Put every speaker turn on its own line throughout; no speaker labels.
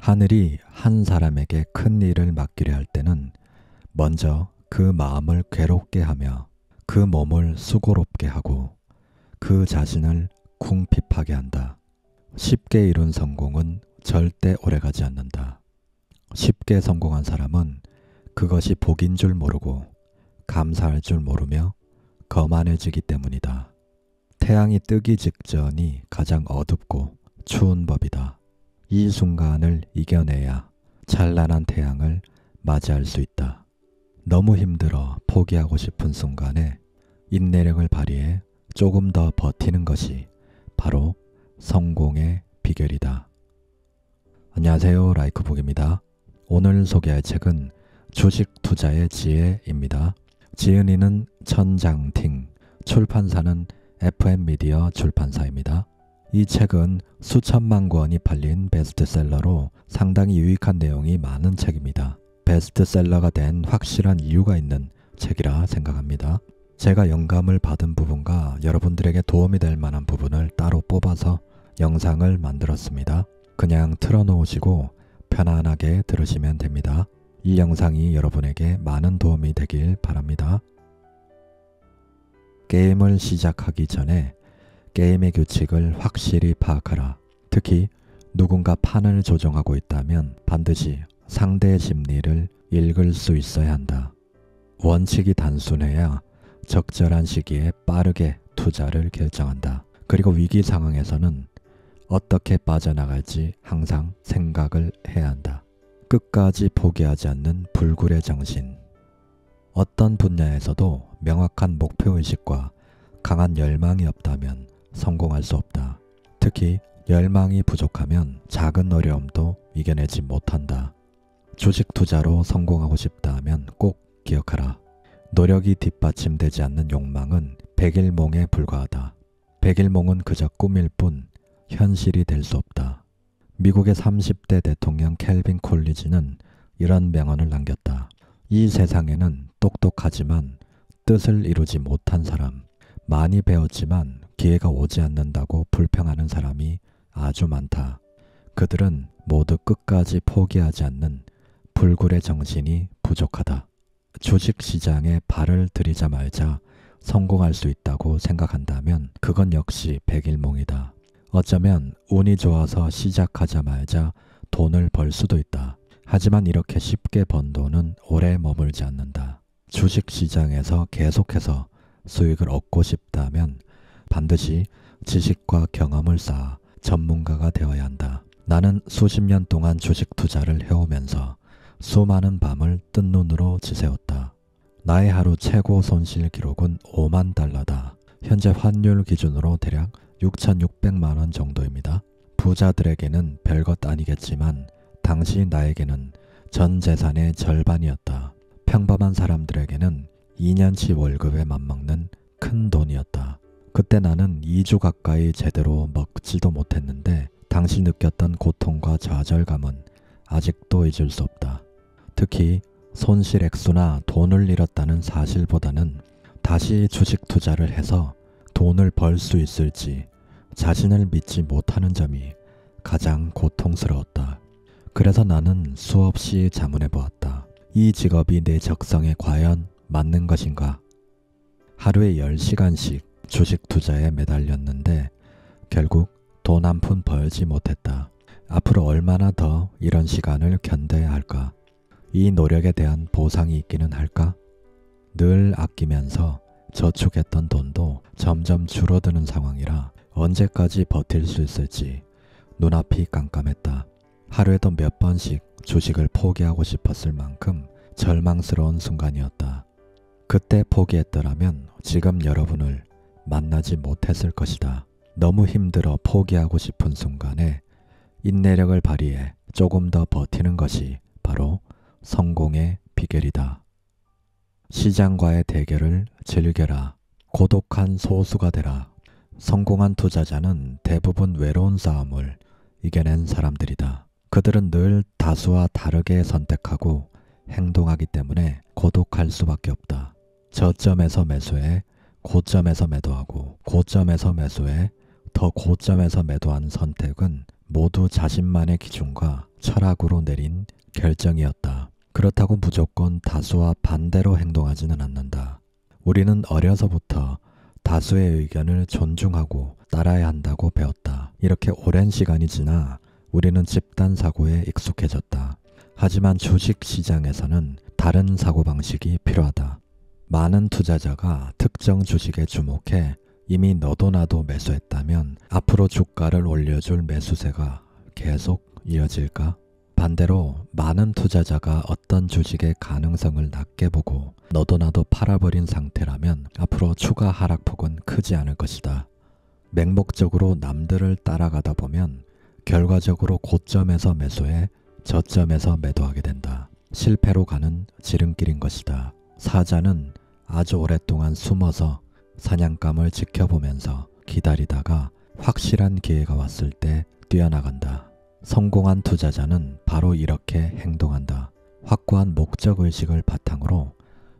하늘이 한 사람에게 큰 일을 맡기려 할 때는 먼저 그 마음을 괴롭게 하며 그 몸을 수고롭게 하고 그 자신을 궁핍하게 한다. 쉽게 이룬 성공은 절대 오래가지 않는다. 쉽게 성공한 사람은 그것이 복인 줄 모르고 감사할 줄 모르며 거만해지기 때문이다. 태양이 뜨기 직전이 가장 어둡고 추운 법이다. 이 순간을 이겨내야 찬란한 태양을 맞이할 수 있다. 너무 힘들어 포기하고 싶은 순간에 인내력을 발휘해 조금 더 버티는 것이 바로 성공의 비결이다. 안녕하세요, 라이크북입니다. 오늘 소개할 책은 주식 투자의 지혜입니다. 지은이는 천장팅, 출판사는 FM미디어 출판사입니다. 이 책은 수천만 권이 팔린 베스트셀러로 상당히 유익한 내용이 많은 책입니다. 베스트셀러가 된 확실한 이유가 있는 책이라 생각합니다. 제가 영감을 받은 부분과 여러분들에게 도움이 될 만한 부분을 따로 뽑아서 영상을 만들었습니다. 그냥 틀어놓으시고 편안하게 들으시면 됩니다. 이 영상이 여러분에게 많은 도움이 되길 바랍니다. 게임을 시작하기 전에 게임의 규칙을 확실히 파악하라. 특히 누군가 판을 조정하고 있다면 반드시 상대의 심리를 읽을 수 있어야 한다. 원칙이 단순해야 적절한 시기에 빠르게 투자를 결정한다. 그리고 위기 상황에서는 어떻게 빠져나갈지 항상 생각을 해야 한다. 끝까지 포기하지 않는 불굴의 정신. 어떤 분야에서도 명확한 목표의식과 강한 열망이 없다면 성공할 수 없다. 특히 열망이 부족하면 작은 어려움도 이겨내지 못한다. 주식 투자로 성공하고 싶다 하면 꼭 기억하라. 노력이 뒷받침되지 않는 욕망은 백일몽에 불과하다. 백일몽은 그저 꿈일 뿐 현실이 될 수 없다. 미국의 30대 대통령 켈빈 콜리지는 이런 명언을 남겼다. 이 세상에는 똑똑하지만 뜻을 이루지 못한 사람, 많이 배웠지만 기회가 오지 않는다고 불평하는 사람이 아주 많다. 그들은 모두 끝까지 포기하지 않는 불굴의 정신이 부족하다. 주식시장에 발을 들이자마자 성공할 수 있다고 생각한다면 그건 역시 백일몽이다. 어쩌면 운이 좋아서 시작하자마자 돈을 벌 수도 있다. 하지만 이렇게 쉽게 번 돈은 오래 머물지 않는다. 주식시장에서 계속해서 수익을 얻고 싶다면 반드시 지식과 경험을 쌓아 전문가가 되어야 한다. 나는 수십 년 동안 주식 투자를 해오면서 수많은 밤을 뜬 눈으로 지새웠다. 나의 하루 최고 손실 기록은 5만 달러다. 현재 환율 기준으로 대략 6,600만 원 정도입니다. 부자들에게는 별것 아니겠지만 당시 나에게는 전 재산의 절반이었다. 평범한 사람들에게는 2년치 월급에 맞먹는 큰 돈이었다. 그때 나는 2주 가까이 제대로 먹지도 못했는데 당시 느꼈던 고통과 좌절감은 아직도 잊을 수 없다. 특히 손실 액수나 돈을 잃었다는 사실보다는 다시 주식 투자를 해서 돈을 벌 수 있을지 자신을 믿지 못하는 점이 가장 고통스러웠다. 그래서 나는 수없이 자문해 보았다. 이 직업이 내 적성에 과연 맞는 것인가? 하루에 10시간씩 주식 투자에 매달렸는데 결국 돈 한 푼 벌지 못했다. 앞으로 얼마나 더 이런 시간을 견뎌야 할까? 이 노력에 대한 보상이 있기는 할까? 늘 아끼면서 저축했던 돈도 점점 줄어드는 상황이라 언제까지 버틸 수 있을지 눈앞이 깜깜했다. 하루에도 몇 번씩 주식을 포기하고 싶었을 만큼 절망스러운 순간이었다. 그때 포기했더라면 지금 여러분을 만나지 못했을 것이다. 너무 힘들어 포기하고 싶은 순간에 인내력을 발휘해 조금 더 버티는 것이 바로 성공의 비결이다. 시장과의 대결을 즐겨라. 고독한 소수가 되라. 성공한 투자자는 대부분 외로운 싸움을 이겨낸 사람들이다. 그들은 늘 다수와 다르게 선택하고 행동하기 때문에 고독할 수밖에 없다. 저점에서 매수해 고점에서 매도하고 고점에서 매수해 더 고점에서 매도한 선택은 모두 자신만의 기준과 철학 철학으로 내린 결정이었다. 그렇다고 무조건 다수와 반대로 행동하지는 않는다. 우리는 어려서부터 다수의 의견을 존중하고 따라야 한다고 배웠다. 이렇게 오랜 시간이 지나 우리는 집단 사고에 익숙해졌다. 하지만 주식시장에서는 다른 사고방식이 필요하다. 많은 투자자가 특정 주식에 주목해 이미 너도 나도 매수했다면 앞으로 주가를 올려줄 매수세가 계속 이어질까? 반대로 많은 투자자가 어떤 주식의 가능성을 낮게 보고 너도 나도 팔아버린 상태라면 앞으로 추가 하락폭은 크지 않을 것이다. 맹목적으로 남들을 따라가다 보면 결과적으로 고점에서 매수해 저점에서 매도하게 된다. 실패로 가는 지름길인 것이다. 사자는 아주 오랫동안 숨어서 사냥감을 지켜보면서 기다리다가 확실한 기회가 왔을 때 뛰어나간다. 성공한 투자자는 바로 이렇게 행동한다. 확고한 목적의식을 바탕으로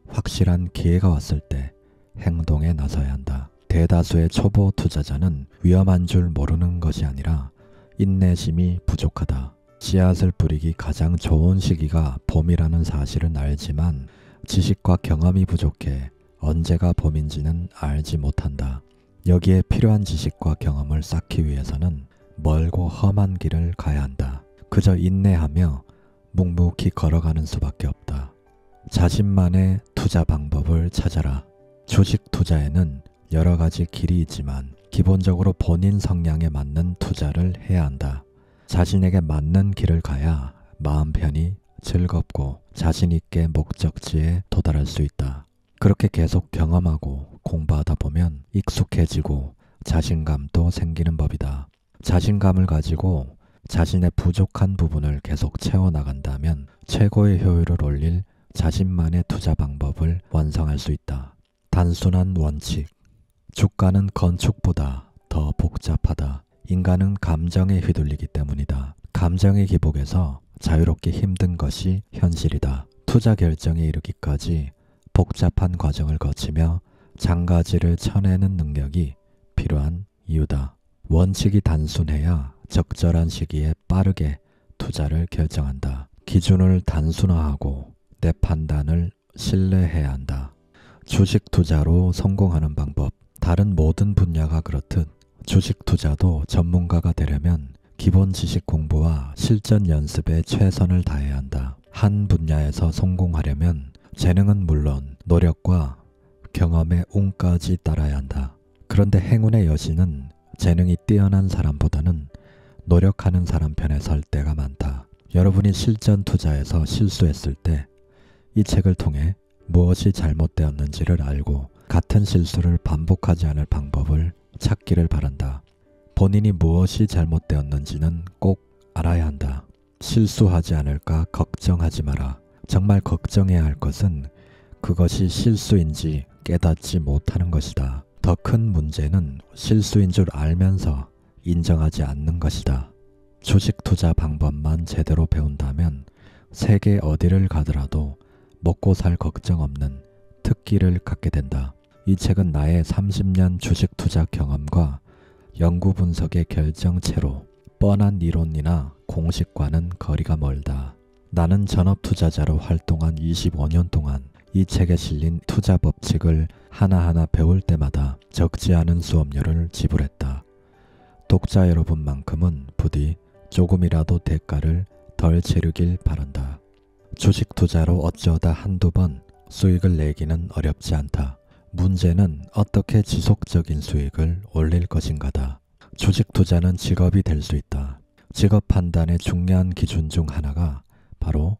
확실한 기회가 왔을 때 행동에 나서야 한다. 대다수의 초보 투자자는 위험한 줄 모르는 것이 아니라 인내심이 부족하다. 씨앗을 뿌리기 가장 좋은 시기가 봄이라는 사실은 알지만 지식과 경험이 부족해 언제가 봄인지는 알지 못한다. 여기에 필요한 지식과 경험을 쌓기 위해서는 멀고 험한 길을 가야 한다. 그저 인내하며 묵묵히 걸어가는 수밖에 없다. 자신만의 투자 방법을 찾아라. 주식 투자에는 여러 가지 길이 있지만 기본적으로 본인 성향에 맞는 투자를 해야 한다. 자신에게 맞는 길을 가야 마음 편히 즐겁고 자신 있게 목적지에 도달할 수 있다. 그렇게 계속 경험하고 공부하다 보면 익숙해지고 자신감도 생기는 법이다. 자신감을 가지고 자신의 부족한 부분을 계속 채워나간다면 최고의 효율을 올릴 자신만의 투자 방법을 완성할 수 있다. 단순한 원칙. 주가는 건축보다 더 복잡하다. 인간은 감정에 휘둘리기 때문이다. 감정의 기복에서 자유롭기 힘든 것이 현실이다. 투자 결정에 이르기까지 복잡한 과정을 거치며 장가지를 쳐내는 능력이 필요한 이유다. 원칙이 단순해야 적절한 시기에 빠르게 투자를 결정한다. 기준을 단순화하고 내 판단을 신뢰해야 한다. 주식 투자로 성공하는 방법. 다른 모든 분야가 그렇듯 주식 투자도 전문가가 되려면 기본 지식 공부와 실전 연습에 최선을 다해야 한다. 한 분야에서 성공하려면 재능은 물론 노력과 경험의 운까지 따라야 한다. 그런데 행운의 여신은 재능이 뛰어난 사람보다는 노력하는 사람 편에 설 때가 많다. 여러분이 실전 투자에서 실수했을 때 이 책을 통해 무엇이 잘못되었는지를 알고 같은 실수를 반복하지 않을 방법을 찾기를 바란다. 본인이 무엇이 잘못되었는지는 꼭 알아야 한다. 실수하지 않을까 걱정하지 마라. 정말 걱정해야 할 것은 그것이 실수인지 깨닫지 못하는 것이다. 더 큰 문제는 실수인 줄 알면서 인정하지 않는 것이다. 주식 투자 방법만 제대로 배운다면 세계 어디를 가더라도 먹고 살 걱정 없는 특기를 갖게 된다. 이 책은 나의 30년 주식 투자 경험과 연구 분석의 결정체로 뻔한 이론이나 공식과는 거리가 멀다. 나는 전업 투자자로 활동한 25년 동안 이 책에 실린 투자 법칙을 하나하나 배울 때마다 적지 않은 수업료를 지불했다. 독자 여러분만큼은 부디 조금이라도 대가를 덜 치르길 바란다. 주식 투자로 어쩌다 한두 번 수익을 내기는 어렵지 않다. 문제는 어떻게 지속적인 수익을 올릴 것인가다. 주식 투자는 직업이 될 수 있다. 직업 판단의 중요한 기준 중 하나가 바로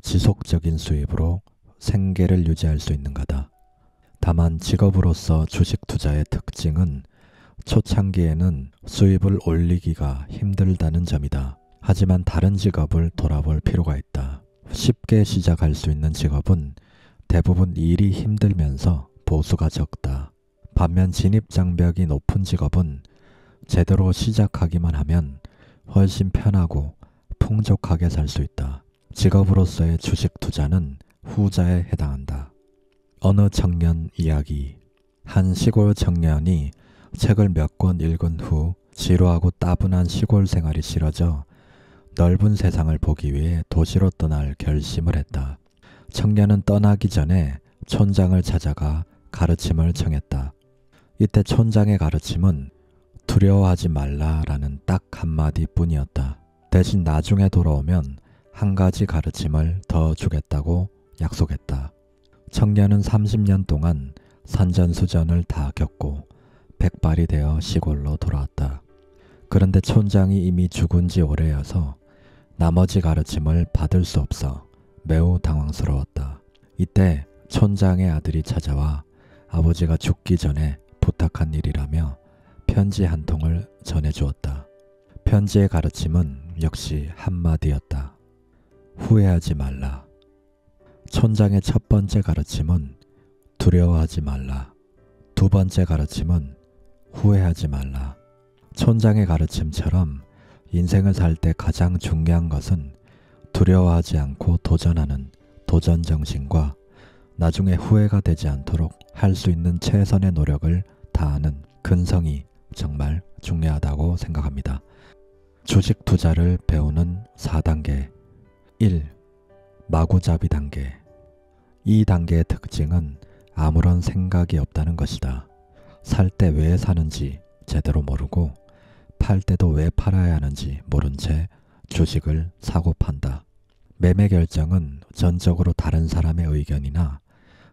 지속적인 수입으로 생계를 유지할 수 있는가다. 다만 직업으로서 주식 투자의 특징은 초창기에는 수입을 올리기가 힘들다는 점이다. 하지만 다른 직업을 돌아볼 필요가 있다. 쉽게 시작할 수 있는 직업은 대부분 일이 힘들면서 보수가 적다. 반면 진입장벽이 높은 직업은 제대로 시작하기만 하면 훨씬 편하고 풍족하게 살 수 있다. 직업으로서의 주식 투자는 후자에 해당한다. 어느 청년 이야기. 한 시골 청년이 책을 몇 권 읽은 후 지루하고 따분한 시골 생활이 싫어져 넓은 세상을 보기 위해 도시로 떠날 결심을 했다. 청년은 떠나기 전에 촌장을 찾아가 가르침을 청했다. 이때 촌장의 가르침은 두려워하지 말라라는 딱 한마디 뿐이었다. 대신 나중에 돌아오면 한 가지 가르침을 더 주겠다고 약속했다. 청년은 30년 동안 산전수전을 다 겪고 백발이 되어 시골로 돌아왔다. 그런데 촌장이 이미 죽은 지 오래여서 나머지 가르침을 받을 수 없어 매우 당황스러웠다. 이때 촌장의 아들이 찾아와 아버지가 죽기 전에 부탁한 일이라며 편지 한 통을 전해주었다. 편지의 가르침은 역시 한마디였다. 후회하지 말라. 촌장의 첫 번째 가르침은 두려워하지 말라. 두 번째 가르침은 후회하지 말라. 촌장의 가르침처럼 인생을 살 때 가장 중요한 것은 두려워하지 않고 도전하는 도전정신과 나중에 후회가 되지 않도록 할 수 있는 최선의 노력을 다하는 근성이 정말 중요하다고 생각합니다. 주식 투자를 배우는 4단계. 1. 마구잡이 단계. 이 단계의 특징은 아무런 생각이 없다는 것이다. 살 때 왜 사는지 제대로 모르고 팔 때도 왜 팔아야 하는지 모른 채 주식을 사고 판다. 매매 결정은 전적으로 다른 사람의 의견이나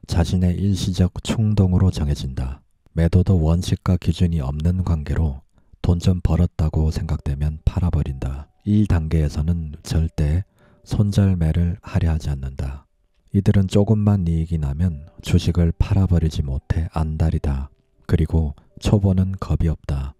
자신의 일시적 충동으로 정해진다. 매도도 원칙과 기준이 없는 관계로 돈 좀 벌었다고 생각되면 팔아버린다. 이 단계에서는 절대 손절매를 하려 하지 않는다. 이들은 조금만 이익이 나면 주식을 팔아버리지 못해 안달이다. 그리고 초보는 겁이 없다.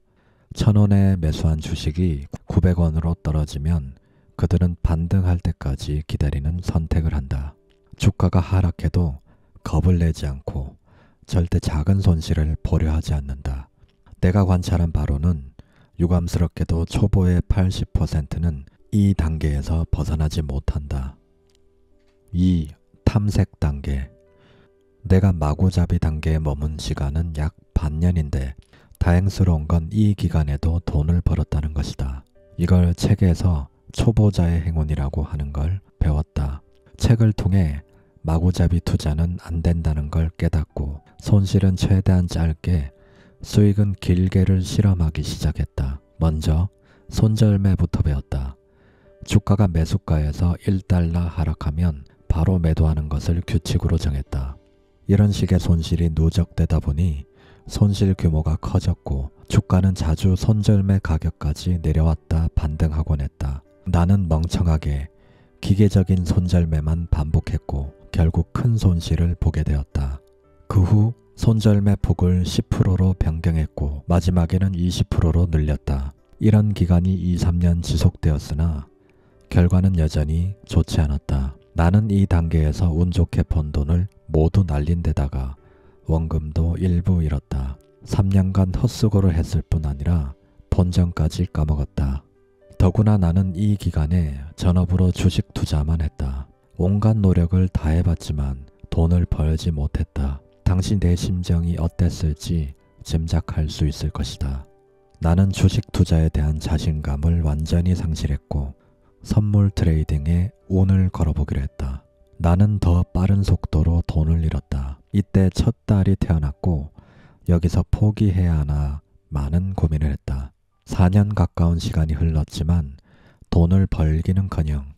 1,000원에 매수한 주식이 900원으로 떨어지면 그들은 반등할 때까지 기다리는 선택을 한다. 주가가 하락해도 겁을 내지 않고 절대 작은 손실을 보려 하지 않는다. 내가 관찰한 바로는 유감스럽게도 초보의 80%는 이 단계에서 벗어나지 못한다. 2. 탐색 단계. 내가 마구잡이 단계에 머문 시간은 약 반년인데 다행스러운 건 이 기간에도 돈을 벌었다는 것이다. 이걸 책에서 초보자의 행운이라고 하는 걸 배웠다. 책을 통해 마구잡이 투자는 안 된다는 걸 깨닫고 손실은 최대한 짧게 수익은 길게를 실험하기 시작했다. 먼저 손절매부터 배웠다. 주가가 매수가에서 1달러 하락하면 바로 매도하는 것을 규칙으로 정했다. 이런 식의 손실이 누적되다 보니 손실 규모가 커졌고 주가는 자주 손절매 가격까지 내려왔다 반등하곤 했다. 나는 멍청하게 기계적인 손절매만 반복했고 결국 큰 손실을 보게 되었다. 그 후 손절매 폭을 10%로 변경했고 마지막에는 20%로 늘렸다. 이런 기간이 2~3년 지속되었으나 결과는 여전히 좋지 않았다. 나는 이 단계에서 운 좋게 번 돈을 모두 날린 데다가 원금도 일부 잃었다. 3년간 헛수고를 했을 뿐 아니라 본전까지 까먹었다. 더구나 나는 이 기간에 전업으로 주식 투자만 했다. 온갖 노력을 다해봤지만 돈을 벌지 못했다. 당시 내 심정이 어땠을지 짐작할 수 있을 것이다. 나는 주식 투자에 대한 자신감을 완전히 상실했고 선물 트레이딩에 운을 걸어보기로 했다. 나는 더 빠른 속도로 돈을 잃었다. 이때 첫 딸이 태어났고 여기서 포기해야 하나 많은 고민을 했다. 4년 가까운 시간이 흘렀지만 돈을 벌기는커녕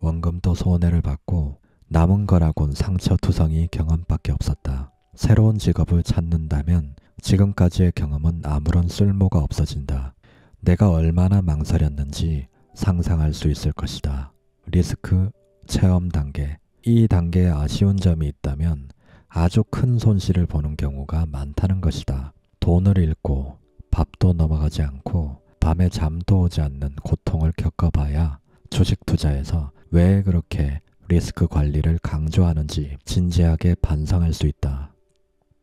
원금도 손해를 받고 남은 거라곤 상처투성이 경험밖에 없었다. 새로운 직업을 찾는다면 지금까지의 경험은 아무런 쓸모가 없어진다. 내가 얼마나 망설였는지 상상할 수 있을 것이다. 리스크 체험 단계. 이 단계에 아쉬운 점이 있다면 아주 큰 손실을 보는 경우가 많다는 것이다. 돈을 잃고 밥도 넘어가지 않고 밤에 잠도 오지 않는 고통을 겪어봐야 주식 투자에서 왜 그렇게 리스크 관리를 강조하는지 진지하게 반성할 수 있다.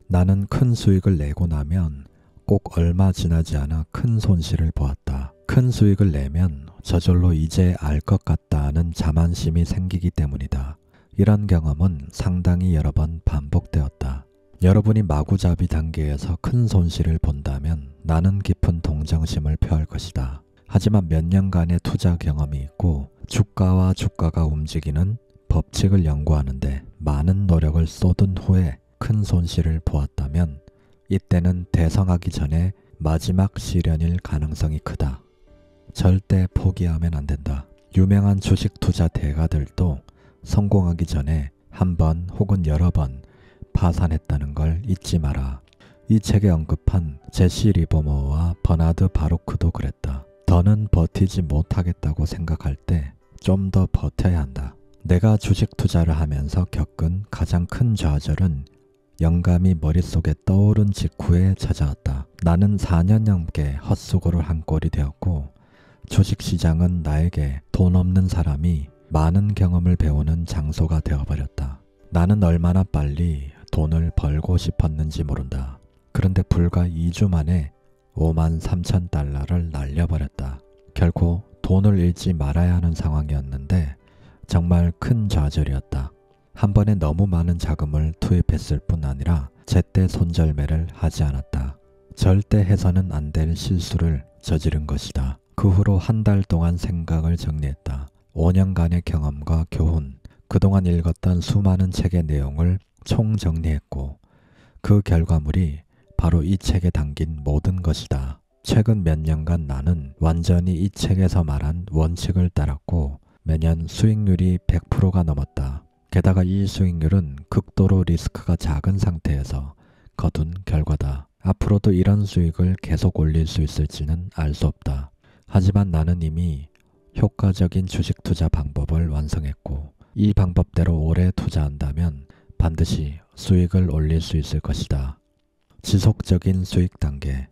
나는 큰 수익을 내고 나면 꼭 얼마 지나지 않아 큰 손실을 보았다. 큰 수익을 내면 저절로 이제 알 것 같다 하는 자만심이 생기기 때문이다. 이런 경험은 상당히 여러 번 반복되었다. 여러분이 마구잡이 단계에서 큰 손실을 본다면 나는 깊은 동정심을 표할 것이다. 하지만 몇 년간의 투자 경험이 있고 주가와 주가가 움직이는 법칙을 연구하는데 많은 노력을 쏟은 후에 큰 손실을 보았다면 이때는 대성하기 전에 마지막 시련일 가능성이 크다. 절대 포기하면 안 된다. 유명한 주식 투자 대가들도 성공하기 전에 한 번 혹은 여러 번 파산했다는 걸 잊지 마라. 이 책에 언급한 제시 리버머와 버나드 바루크도 그랬다. 더는 버티지 못하겠다고 생각할 때 좀 더 버텨야 한다. 내가 주식 투자를 하면서 겪은 가장 큰 좌절은 영감이 머릿속에 떠오른 직후에 찾아왔다. 나는 4년 넘게 헛수고를 한 꼴이 되었고 주식시장은 나에게 돈 없는 사람이 많은 경험을 배우는 장소가 되어버렸다. 나는 얼마나 빨리 돈을 벌고 싶었는지 모른다. 그런데 불과 2주 만에 53,000달러를 날려버렸다. 결코 돈을 잃지 말아야 하는 상황이었는데 정말 큰 좌절이었다. 한 번에 너무 많은 자금을 투입했을 뿐 아니라 제때 손절매를 하지 않았다. 절대 해서는 안 될 실수를 저지른 것이다. 그 후로 한 달 동안 생각을 정리했다. 5년간의 경험과 교훈, 그동안 읽었던 수많은 책의 내용을 총정리했고 그 결과물이 바로 이 책에 담긴 모든 것이다. 최근 몇 년간 나는 완전히 이 책에서 말한 원칙을 따랐고 매년 수익률이 100%가 넘었다. 게다가 이 수익률은 극도로 리스크가 작은 상태에서 거둔 결과다. 앞으로도 이런 수익을 계속 올릴 수 있을지는 알 수 없다. 하지만 나는 이미 효과적인 주식 투자 방법을 완성했고 이 방법대로 오래 투자한다면 반드시 수익을 올릴 수 있을 것이다. 지속적인 수익 단계.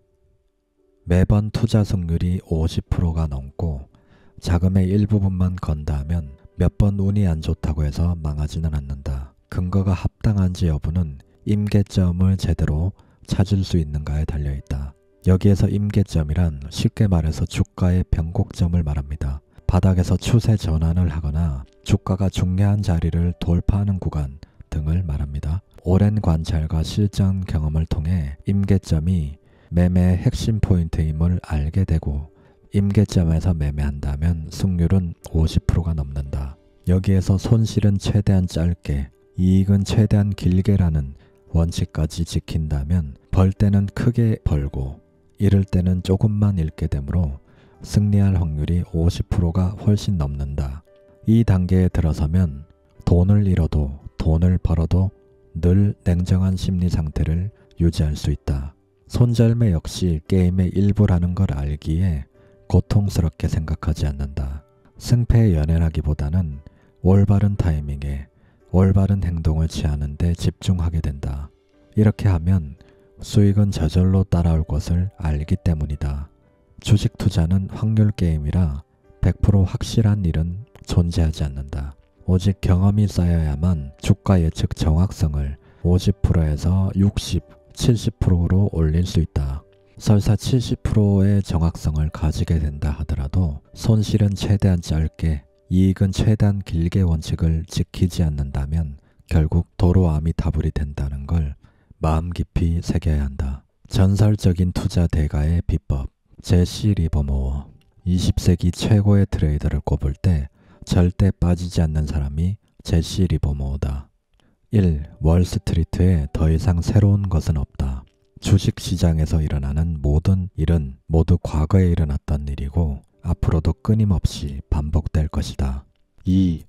매번 투자 승률이 50%가 넘고 자금의 일부분만 건다 하면 몇 번 운이 안 좋다고 해서 망하지는 않는다. 근거가 합당한지 여부는 임계점을 제대로 찾을 수 있는가에 달려있다. 여기에서 임계점이란 쉽게 말해서 주가의 변곡점을 말합니다. 바닥에서 추세 전환을 하거나 주가가 중요한 자리를 돌파하는 구간 등을 말합니다. 오랜 관찰과 실전 경험을 통해 임계점이 매매의 핵심 포인트임을 알게 되고 임계점에서 매매한다면 승률은 50%가 넘는다. 여기에서 손실은 최대한 짧게, 이익은 최대한 길게라는 원칙까지 지킨다면 벌 때는 크게 벌고 잃을 때는 조금만 잃게 되므로 승리할 확률이 50%가 훨씬 넘는다. 이 단계에 들어서면 돈을 잃어도 돈을 벌어도 늘 냉정한 심리 상태를 유지할 수 있다. 손절매 역시 게임의 일부라는 걸 알기에 고통스럽게 생각하지 않는다. 승패에 연연하기보다는 올바른 타이밍에 올바른 행동을 취하는 데 집중하게 된다. 이렇게 하면 수익은 저절로 따라올 것을 알기 때문이다. 주식 투자는 확률 게임이라 100% 확실한 일은 존재하지 않는다. 오직 경험이 쌓여야만 주가 예측 정확성을 50%에서 60, 70%로 올릴 수 있다. 설사 70%의 정확성을 가지게 된다 하더라도 손실은 최대한 짧게, 이익은 최대한 길게 원칙을 지키지 않는다면 결국 도로 아미타불이 된다는 걸 마음 깊이 새겨야 한다. 전설적인 투자 대가의 비법. 제시 리버모어. 20세기 최고의 트레이더를 꼽을 때 절대 빠지지 않는 사람이 제시 리버모어다. 1. 월스트리트에 더 이상 새로운 것은 없다. 주식시장에서 일어나는 모든 일은 모두 과거에 일어났던 일이고 앞으로도 끊임없이 반복될 것이다. 2.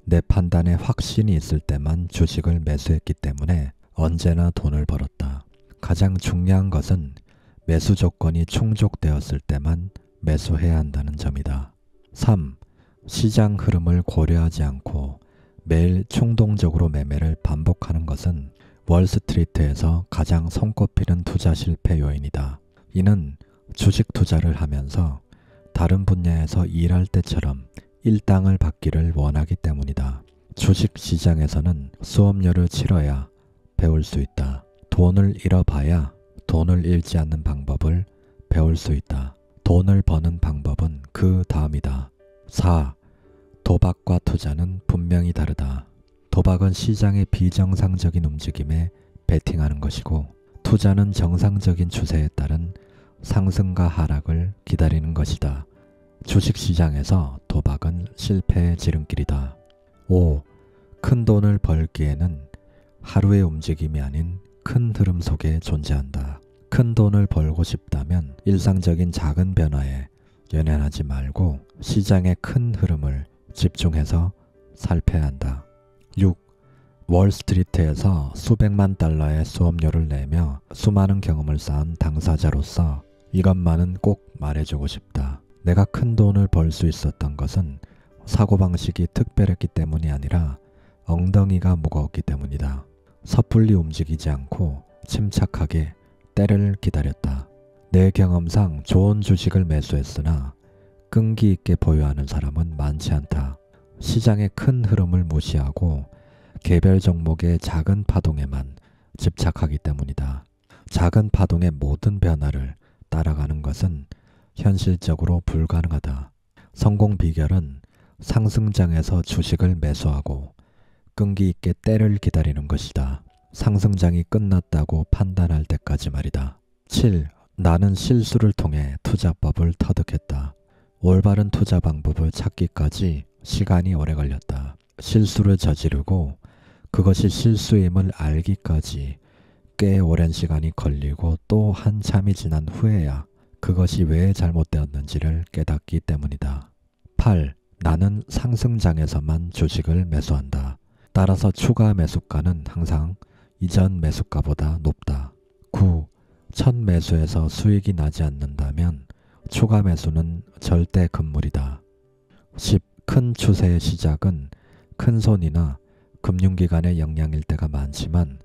내 판단에 확신이 있을 때만 주식을 매수했기 때문에 언제나 돈을 벌었다. 가장 중요한 것은 매수 조건이 충족되었을 때만 매수해야 한다는 점이다. 3. 시장 흐름을 고려하지 않고 매일 충동적으로 매매를 반복하는 것은 월스트리트에서 가장 손꼽히는 투자 실패 요인이다. 이는 주식 투자를 하면서 다른 분야에서 일할 때처럼 일당을 받기를 원하기 때문이다. 주식 시장에서는 수업료를 치러야 배울 수 있다. 돈을 잃어봐야 돈을 잃지 않는 방법을 배울 수 있다. 돈을 버는 방법은 그 다음이다. 4. 도박과 투자는 분명히 다르다. 도박은 시장의 비정상적인 움직임에 베팅하는 것이고 투자는 정상적인 추세에 따른 상승과 하락을 기다리는 것이다. 주식시장에서 도박은 실패의 지름길이다. 5. 큰 돈을 벌기에는 하루의 움직임이 아닌 큰 흐름 속에 존재한다. 큰 돈을 벌고 싶다면 일상적인 작은 변화에 연연하지 말고 시장의 큰 흐름을 집중해서 살펴야 한다. 6. 월스트리트에서 수백만 달러의 수업료를 내며 수많은 경험을 쌓은 당사자로서 이것만은 꼭 말해주고 싶다. 내가 큰 돈을 벌 수 있었던 것은 사고방식이 특별했기 때문이 아니라 엉덩이가 무거웠기 때문이다. 섣불리 움직이지 않고 침착하게 때를 기다렸다. 내 경험상 좋은 주식을 매수했으나 끈기 있게 보유하는 사람은 많지 않다. 시장의 큰 흐름을 무시하고 개별 종목의 작은 파동에만 집착하기 때문이다. 작은 파동의 모든 변화를 따라가는 것은 현실적으로 불가능하다. 성공 비결은 상승장에서 주식을 매수하고 끈기 있게 때를 기다리는 것이다. 상승장이 끝났다고 판단할 때까지 말이다. 7. 나는 실수를 통해 투자법을 터득했다. 올바른 투자 방법을 찾기까지 시간이 오래 걸렸다. 실수를 저지르고 그것이 실수임을 알기까지 꽤 오랜 시간이 걸리고 또 한참이 지난 후에야 그것이 왜 잘못되었는지를 깨닫기 때문이다. 8. 나는 상승장에서만 주식을 매수한다. 따라서 추가 매수가는 항상 이전 매수가보다 높다. 9. 첫 매수에서 수익이 나지 않는다면 추가 매수는 절대 금물이다. 10. 큰 추세의 시작은 큰손이나 금융기관의 영향일 때가 많지만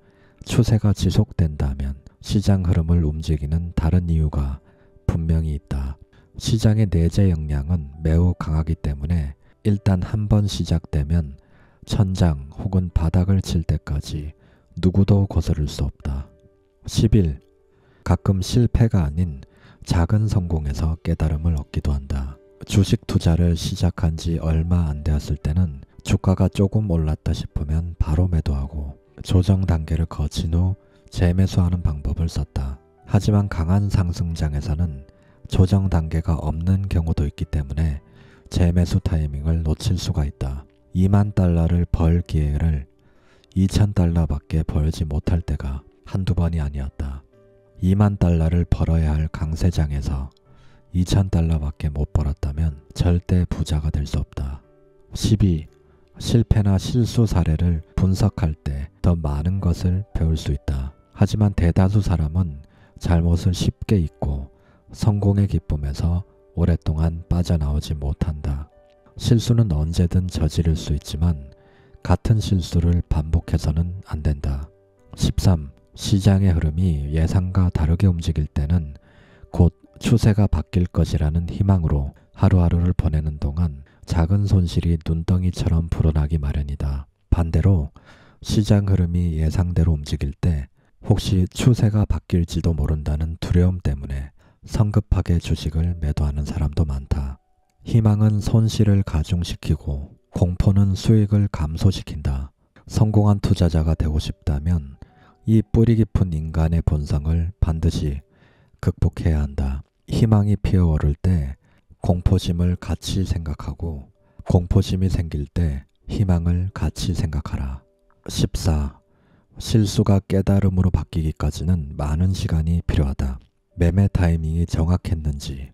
추세가 지속된다면 시장 흐름을 움직이는 다른 이유가 분명히 있다. 시장의 내재 영향은 매우 강하기 때문에 일단 한번 시작되면 천장 혹은 바닥을 칠 때까지 누구도 거스를 수 없다. 11. 가끔 실패가 아닌 작은 성공에서 깨달음을 얻기도 한다. 주식 투자를 시작한 지 얼마 안 되었을 때는 주가가 조금 올랐다 싶으면 바로 매도하고 조정 단계를 거친 후 재매수하는 방법을 썼다. 하지만 강한 상승장에서는 조정 단계가 없는 경우도 있기 때문에 재매수 타이밍을 놓칠 수가 있다. 2만 달러를 벌 기회를 2천 달러밖에 벌지 못할 때가 한두 번이 아니었다. 2만 달러를 벌어야 할 강세장에서 2천 달러밖에 못 벌었다면 절대 부자가 될 수 없다. 12. 실패나 실수 사례를 분석할 때 더 많은 것을 배울 수 있다. 하지만 대다수 사람은 잘못을 쉽게 잊고 성공의 기쁨에서 오랫동안 빠져나오지 못한다. 실수는 언제든 저지를 수 있지만 같은 실수를 반복해서는 안 된다. 13. 시장의 흐름이 예상과 다르게 움직일 때는 곧 추세가 바뀔 것이라는 희망으로 하루하루를 보내는 동안 작은 손실이 눈덩이처럼 불어나기 마련이다. 반대로 시장 흐름이 예상대로 움직일 때 혹시 추세가 바뀔지도 모른다는 두려움 때문에 성급하게 주식을 매도하는 사람도 많다. 희망은 손실을 가중시키고 공포는 수익을 감소시킨다. 성공한 투자자가 되고 싶다면 이 뿌리 깊은 인간의 본성을 반드시 극복해야 한다. 희망이 피어오를 때 공포심을 같이 생각하고 공포심이 생길 때 희망을 같이 생각하라. 14. 실수가 깨달음으로 바뀌기까지는 많은 시간이 필요하다. 매매 타이밍이 정확했는지,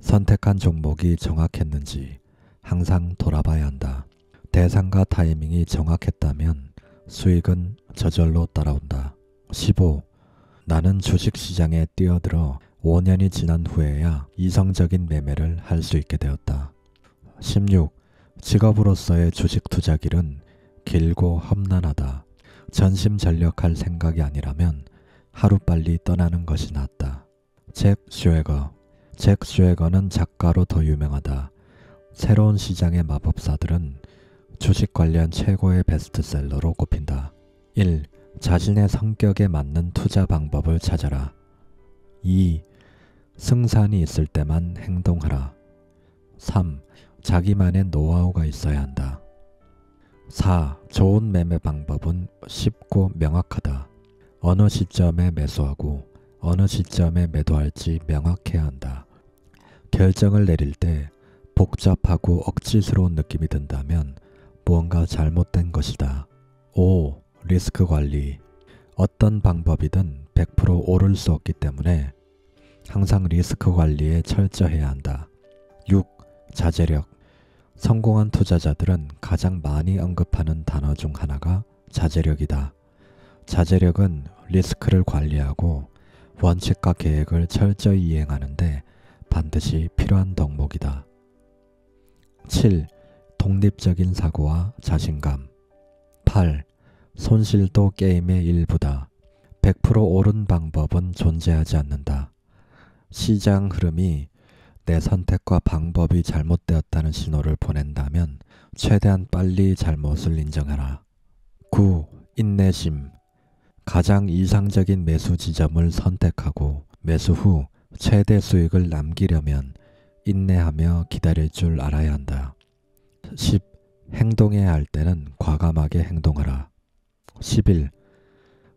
선택한 종목이 정확했는지 항상 돌아봐야 한다. 대상과 타이밍이 정확했다면 수익은 저절로 따라온다. 15. 나는 주식시장에 뛰어들어 5년이 지난 후에야 이성적인 매매를 할 수 있게 되었다. 16. 직업으로서의 주식 투자길은 길고 험난하다. 전심전력할 생각이 아니라면 하루빨리 떠나는 것이 낫다. 잭 슈에거는 작가로 더 유명하다. 새로운 시장의 마법사들은 주식 관련 최고의 베스트셀러로 꼽힌다. 1. 자신의 성격에 맞는 투자 방법을 찾아라. 2. 승산이 있을 때만 행동하라. 3. 자기만의 노하우가 있어야 한다. 4. 좋은 매매 방법은 쉽고 명확하다. 어느 시점에 매수하고 어느 시점에 매도할지 명확해야 한다. 결정을 내릴 때 복잡하고 억지스러운 느낌이 든다면 무언가 잘못된 것이다. 5. 리스크 관리. 어떤 방법이든 100% 오를 수 없기 때문에 항상 리스크 관리에 철저해야 한다. 6. 자제력. 성공한 투자자들은 가장 많이 언급하는 단어 중 하나가 자제력이다. 자제력은 리스크를 관리하고 원칙과 계획을 철저히 이행하는데 반드시 필요한 덕목이다. 7. 독립적인 사고와 자신감. 8. 손실도 게임의 일부다. 100% 옳은 방법은 존재하지 않는다. 시장 흐름이 내 선택과 방법이 잘못되었다는 신호를 보낸다면 최대한 빨리 잘못을 인정하라. 9. 인내심. 가장 이상적인 매수 지점을 선택하고 매수 후 최대 수익을 남기려면 인내하며 기다릴 줄 알아야 한다. 10. 행동해야 할 때는 과감하게 행동하라. 11.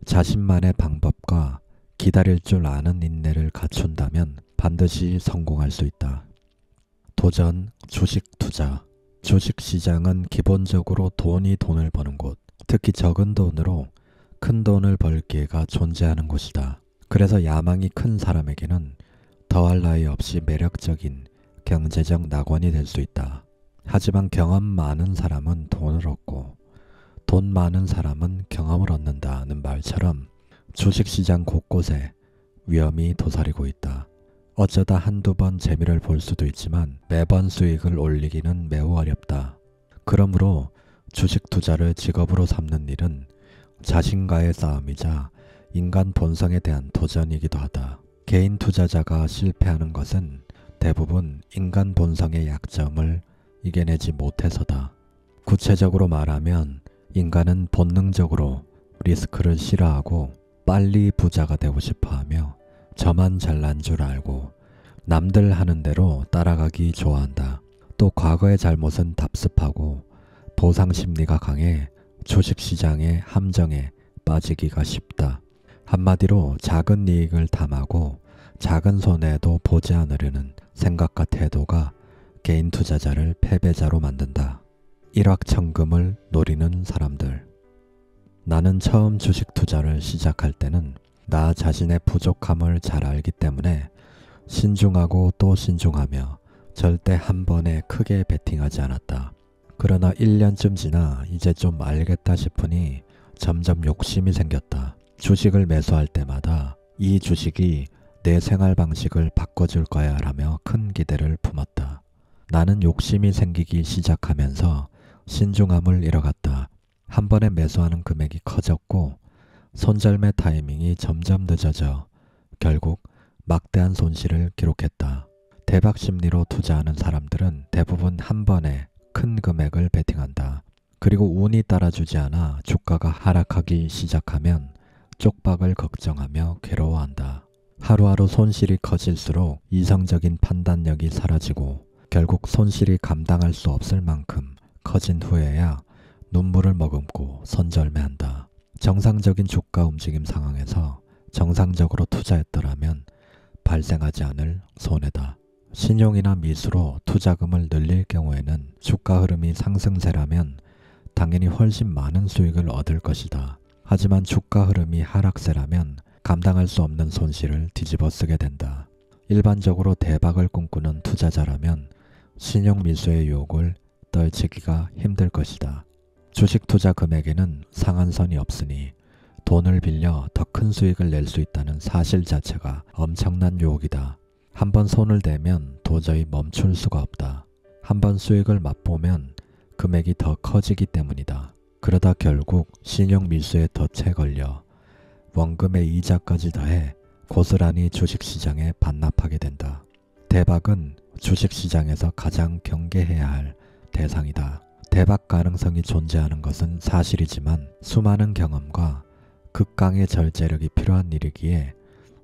자신만의 방법과 기다릴 줄 아는 인내를 갖춘다면 반드시 성공할 수 있다. 도전, 주식 투자. 주식시장은 기본적으로 돈이 돈을 버는 곳, 특히 적은 돈으로 큰 돈을 벌 기회가 존재하는 곳이다. 그래서 야망이 큰 사람에게는 더할 나위 없이 매력적인 경제적 낙원이 될 수 있다. 하지만 경험 많은 사람은 돈을 얻고 돈 많은 사람은 경험을 얻는다는 말처럼 주식시장 곳곳에 위험이 도사리고 있다. 어쩌다 한두 번 재미를 볼 수도 있지만 매번 수익을 올리기는 매우 어렵다. 그러므로 주식 투자를 직업으로 삼는 일은 자신과의 싸움이자 인간 본성에 대한 도전이기도 하다. 개인 투자자가 실패하는 것은 대부분 인간 본성의 약점을 이겨내지 못해서다. 구체적으로 말하면 인간은 본능적으로 리스크를 싫어하고 빨리 부자가 되고 싶어하며 저만 잘난 줄 알고 남들 하는 대로 따라가기 좋아한다. 또 과거의 잘못은 답습하고 보상심리가 강해 주식시장의 함정에 빠지기가 쉽다. 한마디로 작은 이익을 탐하고 작은 손해도 보지 않으려는 생각과 태도가 개인 투자자를 패배자로 만든다. 일확천금을 노리는 사람들. 나는 처음 주식 투자를 시작할 때는 나 자신의 부족함을 잘 알기 때문에 신중하고 또 신중하며 절대 한 번에 크게 베팅하지 않았다. 그러나 1년쯤 지나 이제 좀 알겠다 싶으니 점점 욕심이 생겼다. 주식을 매수할 때마다 이 주식이 내 생활 방식을 바꿔줄 거야 라며 큰 기대를 품었다. 나는 욕심이 생기기 시작하면서 신중함을 잃어갔다. 한 번에 매수하는 금액이 커졌고 손절매 타이밍이 점점 늦어져 결국 막대한 손실을 기록했다. 대박 심리로 투자하는 사람들은 대부분 한 번에 큰 금액을 베팅한다. 그리고 운이 따라주지 않아 주가가 하락하기 시작하면 쪽박을 걱정하며 괴로워한다. 하루하루 손실이 커질수록 이성적인 판단력이 사라지고 결국 손실이 감당할 수 없을 만큼 커진 후에야 눈물을 머금고 손절매한다. 정상적인 주가 움직임 상황에서 정상적으로 투자했더라면 발생하지 않을 손해다. 신용이나 미수로 투자금을 늘릴 경우에는 주가 흐름이 상승세라면 당연히 훨씬 많은 수익을 얻을 것이다. 하지만 주가 흐름이 하락세라면 감당할 수 없는 손실을 뒤집어 쓰게 된다. 일반적으로 대박을 꿈꾸는 투자자라면 신용 미수의 유혹을 떨치기가 힘들 것이다. 주식 투자 금액에는 상한선이 없으니 돈을 빌려 더 큰 수익을 낼 수 있다는 사실 자체가 엄청난 유혹이다. 한번 손을 대면 도저히 멈출 수가 없다. 한번 수익을 맛보면 금액이 더 커지기 때문이다. 그러다 결국 신용 미수에 덫에 걸려 원금의 이자까지 더해 고스란히 주식시장에 반납하게 된다. 대박은 주식시장에서 가장 경계해야 할 대상이다. 대박 가능성이 존재하는 것은 사실이지만 수많은 경험과 극강의 절제력이 필요한 일이기에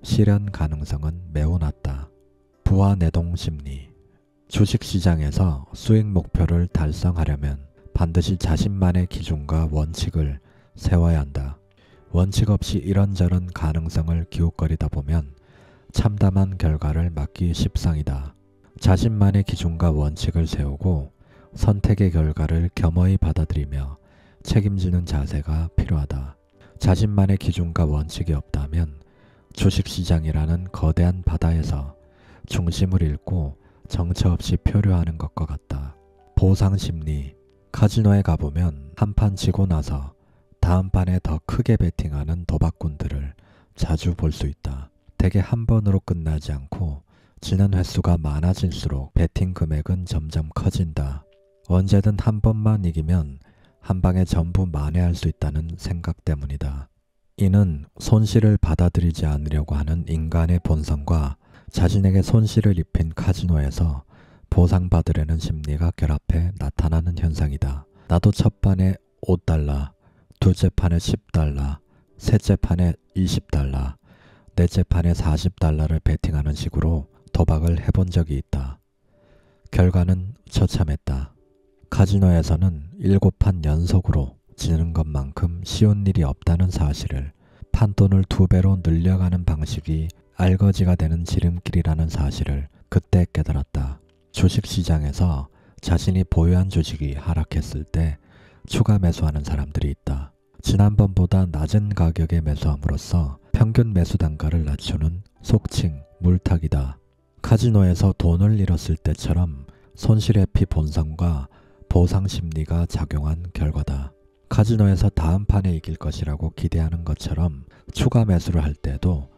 실현 가능성은 매우 낮다. 부와 내동 심리. 주식시장에서 수익 목표를 달성하려면 반드시 자신만의 기준과 원칙을 세워야 한다. 원칙 없이 이런저런 가능성을 기웃거리다 보면 참담한 결과를 맞기 십상이다. 자신만의 기준과 원칙을 세우고 선택의 결과를 겸허히 받아들이며 책임지는 자세가 필요하다. 자신만의 기준과 원칙이 없다면 주식시장이라는 거대한 바다에서 중심을 잃고 정처 없이 표류하는 것과 같다. 보상심리. 카지노에 가보면 한 판 지고 나서 다음 판에 더 크게 베팅하는 도박꾼들을 자주 볼 수 있다. 대개 한 번으로 끝나지 않고 지는 횟수가 많아질수록 베팅 금액은 점점 커진다. 언제든 한 번만 이기면 한 방에 전부 만회할 수 있다는 생각 때문이다. 이는 손실을 받아들이지 않으려고 하는 인간의 본성과 자신에게 손실을 입힌 카지노에서 보상받으려는 심리가 결합해 나타나는 현상이다. 나도 첫 판에 $5, 둘째 판에 $10, 셋째 판에 $20, 넷째 판에 $40를 베팅하는 식으로 도박을 해본 적이 있다. 결과는 처참했다. 카지노에서는 7판 연속으로 지는 것만큼 쉬운 일이 없다는 사실을, 판돈을 2배로 늘려가는 방식이 알거지가 되는 지름길이라는 사실을 그때 깨달았다. 주식시장에서 자신이 보유한 주식이 하락했을 때 추가 매수하는 사람들이 있다. 지난번보다 낮은 가격에 매수함으로써 평균 매수 단가를 낮추는 속칭 물타기다. 카지노에서 돈을 잃었을 때처럼 손실회피 본성과 보상심리가 작용한 결과다. 카지노에서 다음 판에 이길 것이라고 기대하는 것처럼 추가 매수를 할 때도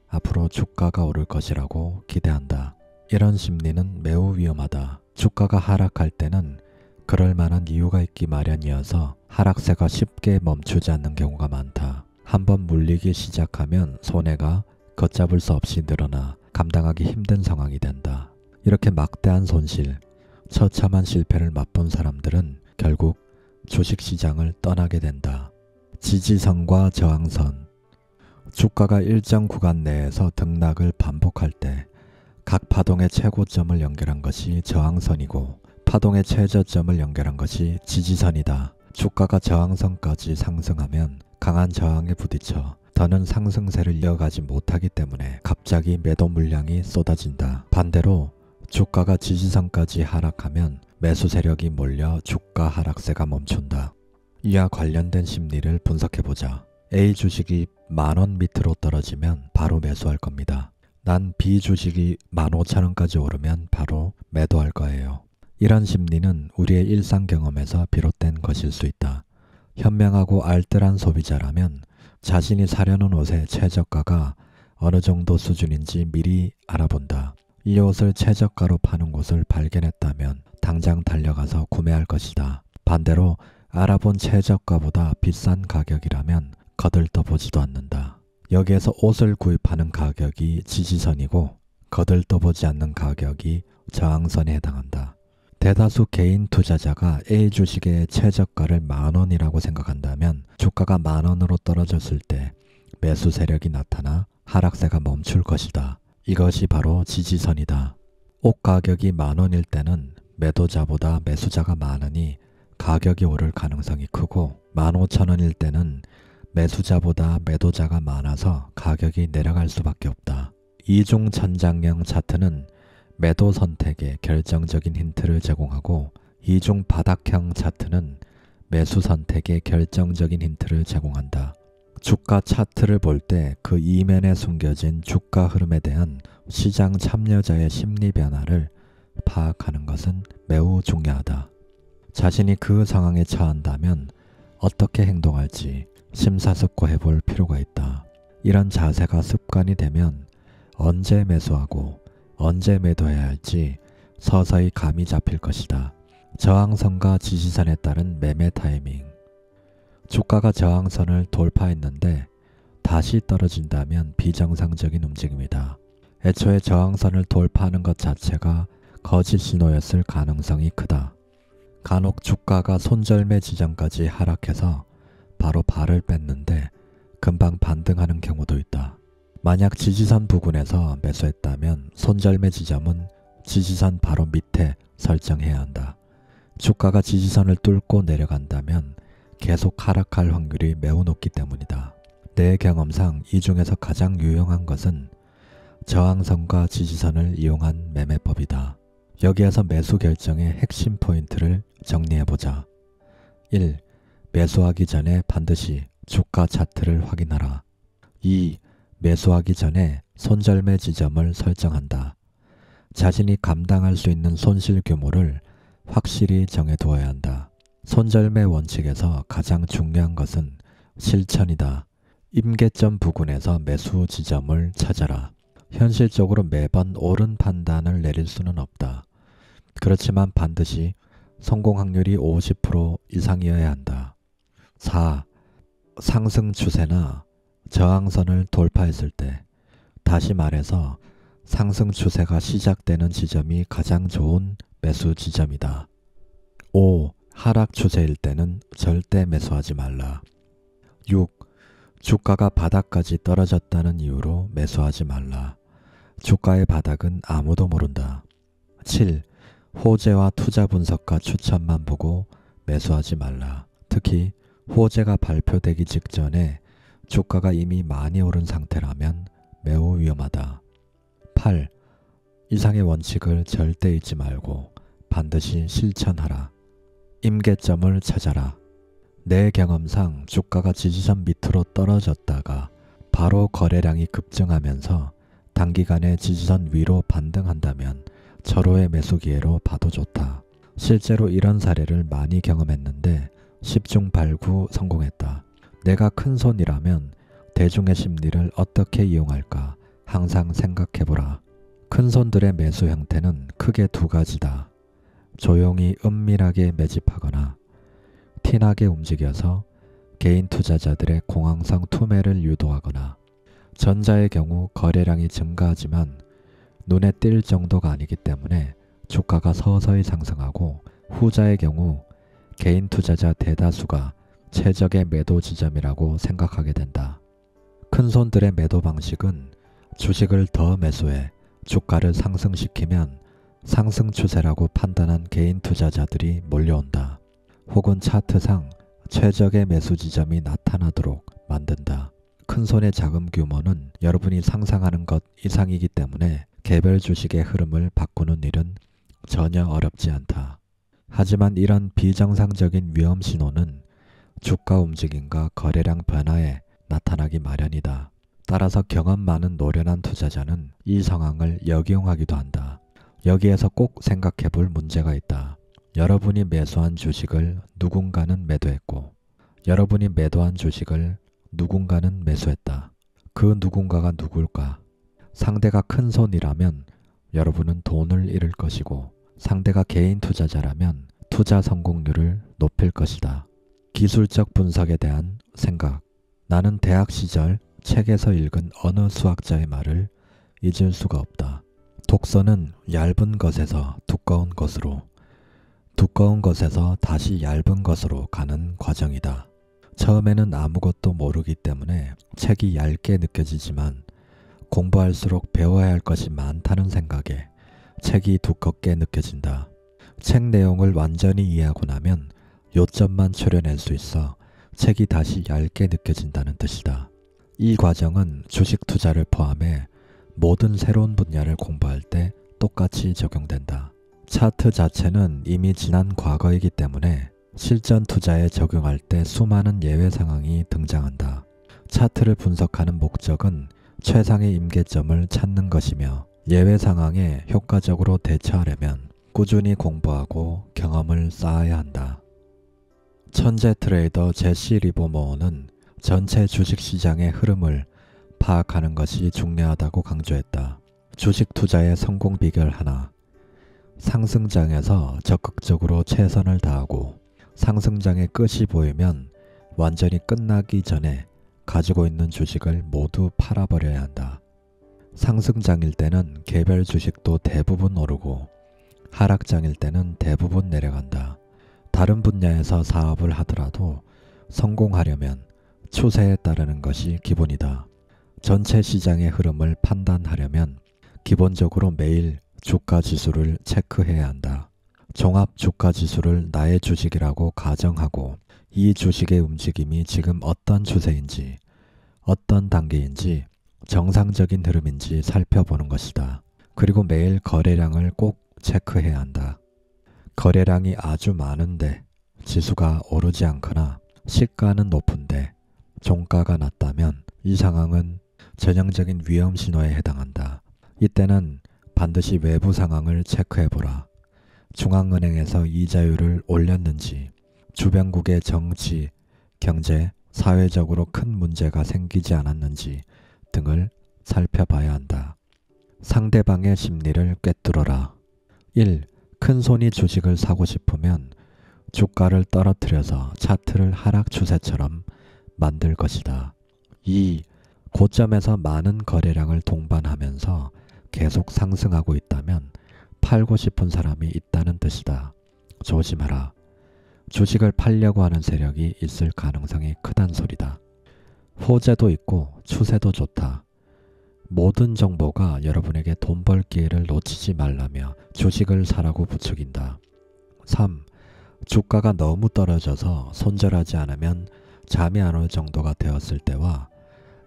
앞으로 주가가 오를 것이라고 기대한다. 이런 심리는 매우 위험하다. 주가가 하락할 때는 그럴 만한 이유가 있기 마련이어서 하락세가 쉽게 멈추지 않는 경우가 많다. 한번 물리기 시작하면 손해가 걷잡을 수 없이 늘어나 감당하기 힘든 상황이 된다. 이렇게 막대한 손실, 처참한 실패를 맛본 사람들은 결국 주식시장을 떠나게 된다. 지지선과 저항선. 주가가 일정 구간 내에서 등락을 반복할 때 각 파동의 최고점을 연결한 것이 저항선이고 파동의 최저점을 연결한 것이 지지선이다. 주가가 저항선까지 상승하면 강한 저항에 부딪혀 더는 상승세를 이어가지 못하기 때문에 갑자기 매도 물량이 쏟아진다. 반대로 주가가 지지선까지 하락하면 매수 세력이 몰려 주가 하락세가 멈춘다. 이와 관련된 심리를 분석해보자. A 주식이 10,000원 밑으로 떨어지면 바로 매수할 겁니다. 난 B 주식이 15,000원까지 오르면 바로 매도할 거예요. 이런 심리는 우리의 일상 경험에서 비롯된 것일 수 있다. 현명하고 알뜰한 소비자라면 자신이 사려는 옷의 최저가가 어느 정도 수준인지 미리 알아본다. 이 옷을 최저가로 파는 곳을 발견했다면 당장 달려가서 구매할 것이다. 반대로 알아본 최저가보다 비싼 가격이라면 거들떠보지도 않는다. 여기에서 옷을 구입하는 가격이 지지선이고 거들떠보지 않는 가격이 저항선에 해당한다. 대다수 개인 투자자가 A 주식의 최저가를 10,000원이라고 생각한다면 주가가 10,000원으로 떨어졌을 때 매수 세력이 나타나 하락세가 멈출 것이다. 이것이 바로 지지선이다. 옷 가격이 10,000원일 때는 매도자보다 매수자가 많으니 가격이 오를 가능성이 크고 15,000원일 때는 매수자보다 매도자가 많아서 가격이 내려갈 수밖에 없다. 이중천장형 차트는 매도 선택에 결정적인 힌트를 제공하고 이중 바닥형 차트는 매수 선택에 결정적인 힌트를 제공한다. 주가 차트를 볼 때 그 이면에 숨겨진 주가 흐름에 대한 시장 참여자의 심리 변화를 파악하는 것은 매우 중요하다. 자신이 그 상황에 처한다면 어떻게 행동할지 심사숙고해 볼 필요가 있다. 이런 자세가 습관이 되면 언제 매수하고 언제 매도해야 할지 서서히 감이 잡힐 것이다. 저항선과 지지선에 따른 매매 타이밍. 주가가 저항선을 돌파했는데 다시 떨어진다면 비정상적인 움직임이다. 애초에 저항선을 돌파하는 것 자체가 거짓 신호였을 가능성이 크다. 간혹 주가가 손절매 지점까지 하락해서 바로 발을 뺐는데 금방 반등하는 경우도 있다. 만약 지지선 부근에서 매수했다면 손절매 지점은 지지선 바로 밑에 설정해야 한다. 주가가 지지선을 뚫고 내려간다면 계속 하락할 확률이 매우 높기 때문이다. 내 경험상 이 중에서 가장 유용한 것은 저항선과 지지선을 이용한 매매법이다. 여기에서 매수 결정의 핵심 포인트를 정리해보자. 1. 매수하기 전에 반드시 주가 차트를 확인하라. 2. 매수하기 전에 손절매 지점을 설정한다. 자신이 감당할 수 있는 손실 규모를 확실히 정해두어야 한다. 손절매 원칙에서 가장 중요한 것은 실천이다. 임계점 부근에서 매수 지점을 찾아라. 현실적으로 매번 옳은 판단을 내릴 수는 없다. 그렇지만 반드시 성공 확률이 50% 이상이어야 한다. 4. 상승 추세나 저항선을 돌파했을 때, 다시 말해서 상승 추세가 시작되는 지점이 가장 좋은 매수 지점이다. 5. 하락 추세일 때는 절대 매수하지 말라. 6. 주가가 바닥까지 떨어졌다는 이유로 매수하지 말라. 주가의 바닥은 아무도 모른다. 7. 호재와 투자 분석가 추천만 보고 매수하지 말라. 특히 호재가 발표되기 직전에 주가가 이미 많이 오른 상태라면 매우 위험하다. 8. 이상의 원칙을 절대 잊지 말고 반드시 실천하라. 임계점을 찾아라. 내 경험상 주가가 지지선 밑으로 떨어졌다가 바로 거래량이 급증하면서 단기간에 지지선 위로 반등한다면 절호의 매수 기회로 봐도 좋다. 실제로 이런 사례를 많이 경험했는데 10중 8구 성공했다. 내가 큰손이라면 대중의 심리를 어떻게 이용할까 항상 생각해보라. 큰손들의 매수 형태는 크게 두 가지다. 조용히 은밀하게 매집하거나 티나게 움직여서 개인 투자자들의 공황성 투매를 유도하거나, 전자의 경우 거래량이 증가하지만 눈에 띌 정도가 아니기 때문에 주가가 서서히 상승하고, 후자의 경우 개인 투자자 대다수가 최적의 매도 지점이라고 생각하게 된다. 큰손들의 매도 방식은 주식을 더 매수해 주가를 상승시키면 상승 추세라고 판단한 개인 투자자들이 몰려온다. 혹은 차트상 최적의 매수 지점이 나타나도록 만든다. 큰손의 자금 규모는 여러분이 상상하는 것 이상이기 때문에 개별 주식의 흐름을 바꾸는 일은 전혀 어렵지 않다. 하지만 이런 비정상적인 위험 신호는 주가 움직임과 거래량 변화에 나타나기 마련이다. 따라서 경험 많은 노련한 투자자는 이 상황을 역이용하기도 한다. 여기에서 꼭 생각해 볼 문제가 있다. 여러분이 매수한 주식을 누군가는 매도했고, 여러분이 매도한 주식을 누군가는 매수했다. 그 누군가가 누굴까? 상대가 큰 손이라면 여러분은 돈을 잃을 것이고, 상대가 개인 투자자라면 투자 성공률을 높일 것이다. 기술적 분석에 대한 생각. 나는 대학 시절 책에서 읽은 어느 수학자의 말을 잊을 수가 없다. 독서는 얇은 것에서 두꺼운 것으로, 두꺼운 것에서 다시 얇은 것으로 가는 과정이다. 처음에는 아무것도 모르기 때문에 책이 얇게 느껴지지만 공부할수록 배워야 할 것이 많다는 생각에 책이 두껍게 느껴진다. 책 내용을 완전히 이해하고 나면 요점만 추려낼 수 있어 책이 다시 얇게 느껴진다는 뜻이다. 이 과정은 주식 투자를 포함해 모든 새로운 분야를 공부할 때 똑같이 적용된다. 차트 자체는 이미 지난 과거이기 때문에 실전 투자에 적용할 때 수많은 예외 상황이 등장한다. 차트를 분석하는 목적은 최상의 임계점을 찾는 것이며, 예외 상황에 효과적으로 대처하려면 꾸준히 공부하고 경험을 쌓아야 한다. 천재 트레이더 제시 리버모어는 전체 주식시장의 흐름을 파악하는 것이 중요하다고 강조했다. 주식 투자의 성공 비결 하나. 상승장에서 적극적으로 최선을 다하고 상승장의 끝이 보이면 완전히 끝나기 전에 가지고 있는 주식을 모두 팔아버려야 한다. 상승장일 때는 개별 주식도 대부분 오르고 하락장일 때는 대부분 내려간다. 다른 분야에서 사업을 하더라도 성공하려면 추세에 따르는 것이 기본이다. 전체 시장의 흐름을 판단하려면 기본적으로 매일 주가 지수를 체크해야 한다. 종합 주가 지수를 나의 주식이라고 가정하고 이 주식의 움직임이 지금 어떤 추세인지, 어떤 단계인지, 정상적인 흐름인지 살펴보는 것이다. 그리고 매일 거래량을 꼭 체크해야 한다. 거래량이 아주 많은데 지수가 오르지 않거나 시가는 높은데 종가가 낮다면 이 상황은 전형적인 위험 신호에 해당한다. 이때는 반드시 외부 상황을 체크해보라. 중앙은행에서 이자율을 올렸는지, 주변국의 정치, 경제, 사회적으로 큰 문제가 생기지 않았는지 등을 살펴봐야 한다. 상대방의 심리를 꿰뚫어라. 1. 큰손이 주식을 사고 싶으면 주가를 떨어뜨려서 차트를 하락 추세처럼 만들 것이다. 2. 고점에서 많은 거래량을 동반하면서 계속 상승하고 있다면 팔고 싶은 사람이 있다는 뜻이다. 조심하라. 주식을 팔려고 하는 세력이 있을 가능성이 크단 소리다. 호재도 있고 추세도 좋다. 모든 정보가 여러분에게 돈 벌 기회를 놓치지 말라며 주식을 사라고 부추긴다. 3. 주가가 너무 떨어져서 손절하지 않으면 잠이 안 올 정도가 되었을 때와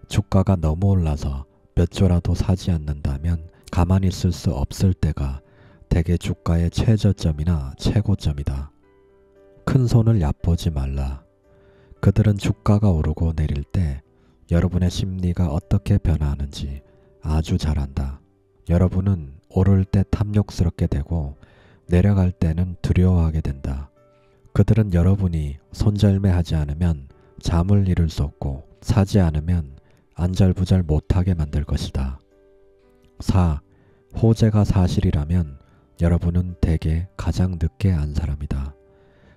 주가가 너무 올라서 몇 조라도 사지 않는다면 가만히 있을 수 없을 때가 대개 주가의 최저점이나 최고점이다. 큰 손을 얕보지 말라. 그들은 주가가 오르고 내릴 때 여러분의 심리가 어떻게 변화하는지 아주 잘 안다. 여러분은 오를 때 탐욕스럽게 되고 내려갈 때는 두려워하게 된다. 그들은 여러분이 손절매하지 않으면 잠을 이룰 수 없고 사지 않으면 안절부절 못하게 만들 것이다. 4. 호재가 사실이라면 여러분은 대개 가장 늦게 안 사람이다.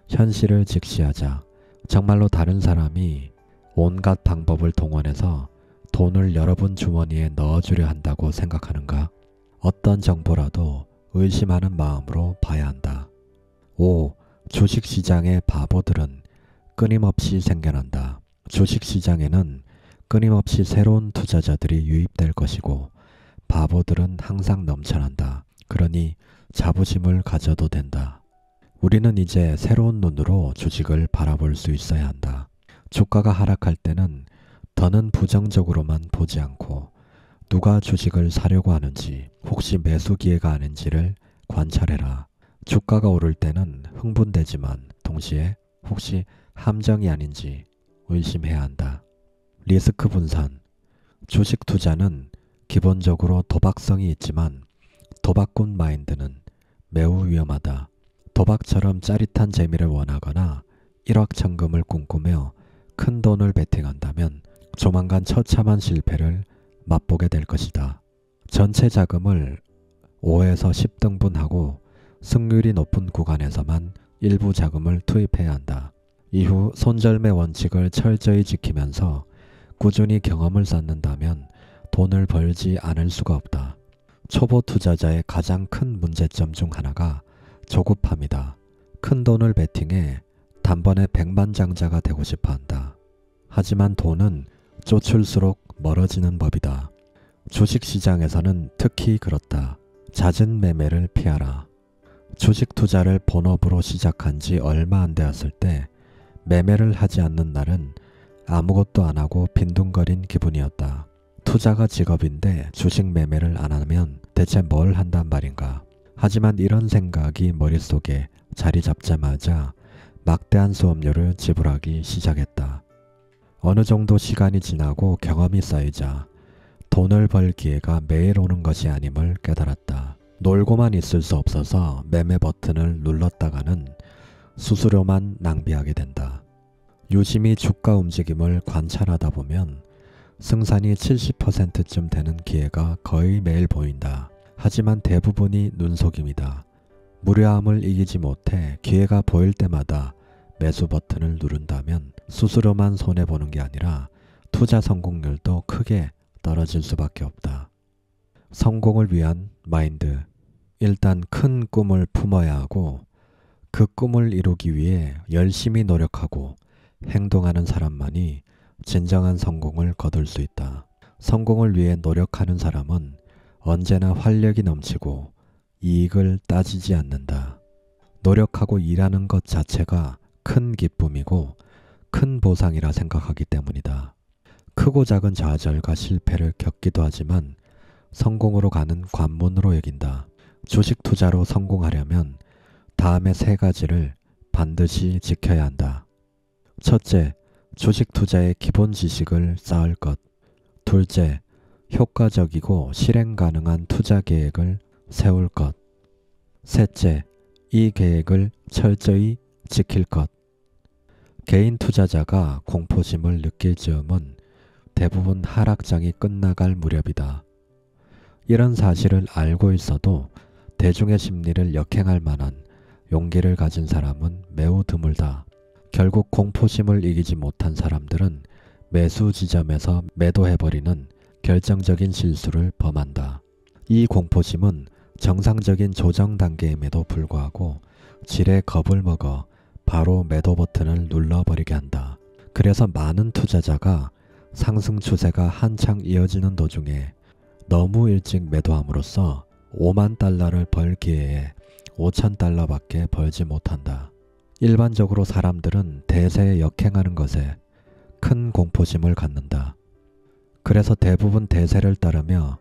현실을 직시하자. 정말로 다른 사람이 온갖 방법을 동원해서 돈을 여러분 주머니에 넣어주려 한다고 생각하는가? 어떤 정보라도 의심하는 마음으로 봐야 한다. 5. 주식시장의 바보들은 끊임없이 생겨난다. 주식시장에는 끊임없이 새로운 투자자들이 유입될 것이고 바보들은 항상 넘쳐난다. 그러니 자부심을 가져도 된다. 우리는 이제 새로운 눈으로 주식을 바라볼 수 있어야 한다. 주가가 하락할 때는 더는 부정적으로만 보지 않고 누가 주식을 사려고 하는지, 혹시 매수 기회가 아닌지를 관찰해라. 주가가 오를 때는 흥분되지만 동시에 혹시 함정이 아닌지 의심해야 한다. 리스크 분산. 주식 투자는 기본적으로 도박성이 있지만 도박꾼 마인드는 매우 위험하다. 도박처럼 짜릿한 재미를 원하거나 일확천금을 꿈꾸며 큰 돈을 베팅한다면 조만간 처참한 실패를 맛보게 될 것이다. 전체 자금을 5에서 10등분하고 승률이 높은 구간에서만 일부 자금을 투입해야 한다. 이후 손절매 원칙을 철저히 지키면서 꾸준히 경험을 쌓는다면 돈을 벌지 않을 수가 없다. 초보 투자자의 가장 큰 문제점 중 하나가 조급함이다. 큰 돈을 베팅해 단번에 백만장자가 되고 싶어 한다. 하지만 돈은 쫓을수록 멀어지는 법이다. 주식시장에서는 특히 그렇다. 잦은 매매를 피하라. 주식 투자를 본업으로 시작한 지 얼마 안 되었을 때 매매를 하지 않는 날은 아무것도 안 하고 빈둥거린 기분이었다. 투자가 직업인데 주식 매매를 안 하면 대체 뭘 한단 말인가. 하지만 이런 생각이 머릿속에 자리 잡자마자 막대한 수업료를 지불하기 시작했다. 어느 정도 시간이 지나고 경험이 쌓이자 돈을 벌 기회가 매일 오는 것이 아님을 깨달았다. 놀고만 있을 수 없어서 매매 버튼을 눌렀다가는 수수료만 낭비하게 된다. 유심히 주가 움직임을 관찰하다 보면 승산이 70%쯤 되는 기회가 거의 매일 보인다. 하지만 대부분이 눈속임이다. 무료함을 이기지 못해 기회가 보일 때마다 매수 버튼을 누른다면 수수료만 손해보는 게 아니라 투자 성공률도 크게 떨어질 수밖에 없다. 성공을 위한 마인드. 일단 큰 꿈을 품어야 하고 그 꿈을 이루기 위해 열심히 노력하고 행동하는 사람만이 진정한 성공을 거둘 수 있다. 성공을 위해 노력하는 사람은 언제나 활력이 넘치고 이익을 따지지 않는다. 노력하고 일하는 것 자체가 큰 기쁨이고 큰 보상이라 생각하기 때문이다. 크고 작은 좌절과 실패를 겪기도 하지만 성공으로 가는 관문으로 여긴다. 주식 투자로 성공하려면 다음의 세 가지를 반드시 지켜야 한다. 첫째, 주식 투자의 기본 지식을 쌓을 것. 둘째, 효과적이고 실행 가능한 투자 계획을 세울 것. 셋째, 이 계획을 철저히 지킬 것. 개인 투자자가 공포심을 느낄 즈음은 대부분 하락장이 끝나갈 무렵이다. 이런 사실을 알고 있어도 대중의 심리를 역행할 만한 용기를 가진 사람은 매우 드물다. 결국 공포심을 이기지 못한 사람들은 매수 지점에서 매도해버리는 결정적인 실수를 범한다. 이 공포심은 정상적인 조정 단계임에도 불구하고 지레 겁을 먹어 바로 매도 버튼을 눌러버리게 한다. 그래서 많은 투자자가 상승 추세가 한창 이어지는 도중에 너무 일찍 매도함으로써 5만 달러를 벌 기회에 5천 달러밖에 벌지 못한다. 일반적으로 사람들은 대세에 역행하는 것에 큰 공포심을 갖는다. 그래서 대부분 대세를 따르며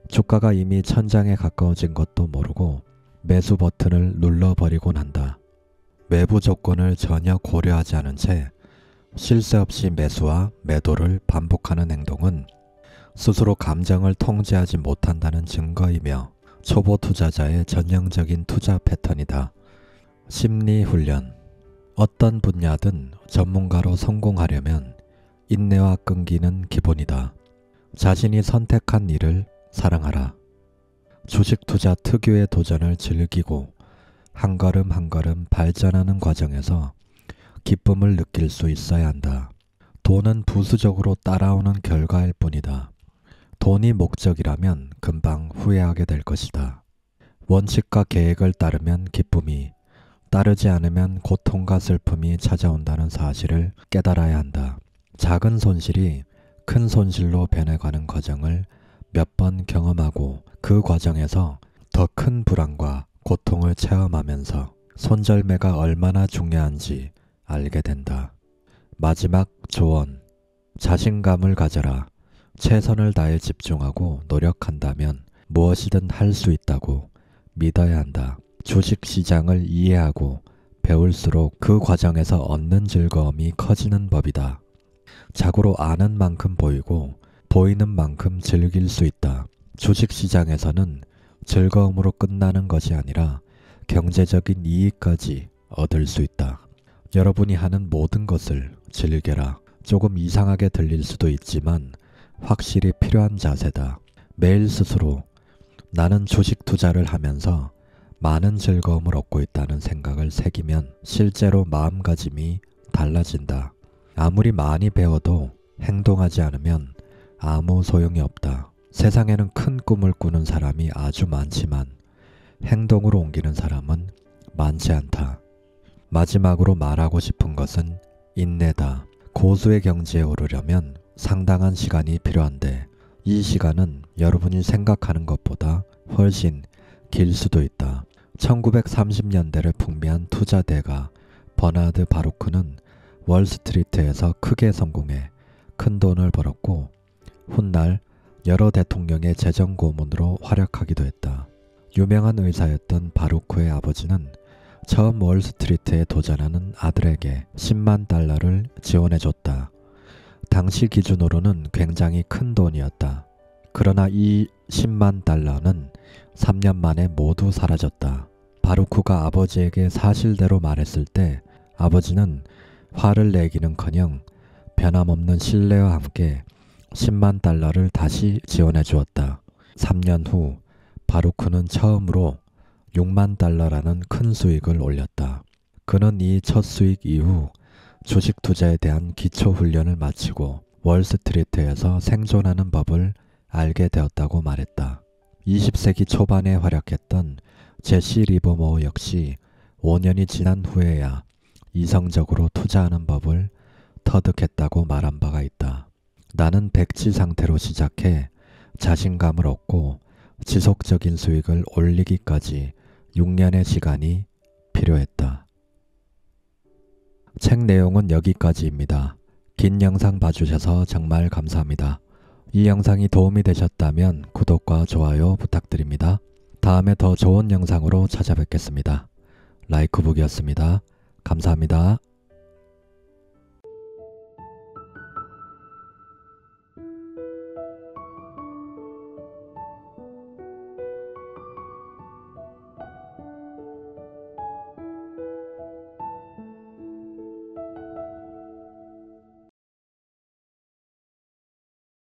주가가 이미 천장에 가까워진 것도 모르고 매수 버튼을 눌러버리곤 한다. 외부 조건을 전혀 고려하지 않은 채 쉴 새 없이 매수와 매도를 반복하는 행동은 스스로 감정을 통제하지 못한다는 증거이며 초보 투자자의 전형적인 투자 패턴이다. 심리훈련. 어떤 분야든 전문가로 성공하려면 인내와 끈기는 기본이다. 자신이 선택한 일을 사랑하라. 주식 투자 특유의 도전을 즐기고 한 걸음 한 걸음 발전하는 과정에서 기쁨을 느낄 수 있어야 한다. 돈은 부수적으로 따라오는 결과일 뿐이다. 돈이 목적이라면 금방 후회하게 될 것이다. 원칙과 계획을 따르면 기쁨이, 따르지 않으면 고통과 슬픔이 찾아온다는 사실을 깨달아야 한다. 작은 손실이 큰 손실로 변해가는 과정을 몇 번 경험하고 그 과정에서 더 큰 불안과 고통을 체험하면서 손절매가 얼마나 중요한지 알게 된다. 마지막 조언. 자신감을 가져라. 최선을 다해 집중하고 노력한다면 무엇이든 할 수 있다고 믿어야 한다. 주식시장을 이해하고 배울수록 그 과정에서 얻는 즐거움이 커지는 법이다. 자고로 아는 만큼 보이고 보이는 만큼 즐길 수 있다. 주식시장에서는 즐거움으로 끝나는 것이 아니라 경제적인 이익까지 얻을 수 있다. 여러분이 하는 모든 것을 즐겨라. 조금 이상하게 들릴 수도 있지만 확실히 필요한 자세다. 매일 스스로 나는 주식 투자를 하면서 많은 즐거움을 얻고 있다는 생각을 새기면 실제로 마음가짐이 달라진다. 아무리 많이 배워도 행동하지 않으면 아무 소용이 없다. 세상에는 큰 꿈을 꾸는 사람이 아주 많지만 행동으로 옮기는 사람은 많지 않다. 마지막으로 말하고 싶은 것은 인내다. 고수의 경지에 오르려면 상당한 시간이 필요한데 이 시간은 여러분이 생각하는 것보다 훨씬 길 수도 있다. 1930년대를 풍미한 투자대가 버나드 바루크는 월스트리트에서 크게 성공해 큰 돈을 벌었고 훗날 여러 대통령의 재정 고문으로 활약하기도 했다. 유명한 의사였던 바루크의 아버지는 처음 월스트리트에 도전하는 아들에게 10만 달러를 지원해줬다. 당시 기준으로는 굉장히 큰 돈이었다. 그러나 이 10만 달러는 3년 만에 모두 사라졌다. 바루크가 아버지에게 사실대로 말했을 때 아버지는 화를 내기는커녕 변함없는 신뢰와 함께 10만 달러를 다시 지원해 주었다. 3년 후 바루크는 처음으로 6만 달러라는 큰 수익을 올렸다. 그는 이 첫 수익 이후 주식 투자에 대한 기초 훈련을 마치고 월스트리트에서 생존하는 법을 알게 되었다고 말했다. 20세기 초반에 활약했던 제시 리버모어 역시 5년이 지난 후에야 이성적으로 투자하는 법을 터득했다고 말한 바가 있다. 나는 백지 상태로 시작해 자신감을 얻고 지속적인 수익을 올리기까지 6년의 시간이 필요했다. 책 내용은 여기까지입니다. 긴 영상 봐주셔서 정말 감사합니다. 이 영상이 도움이 되셨다면 구독과 좋아요 부탁드립니다. 다음에 더 좋은 영상으로 찾아뵙겠습니다. 라이크북이었습니다. 감사합니다.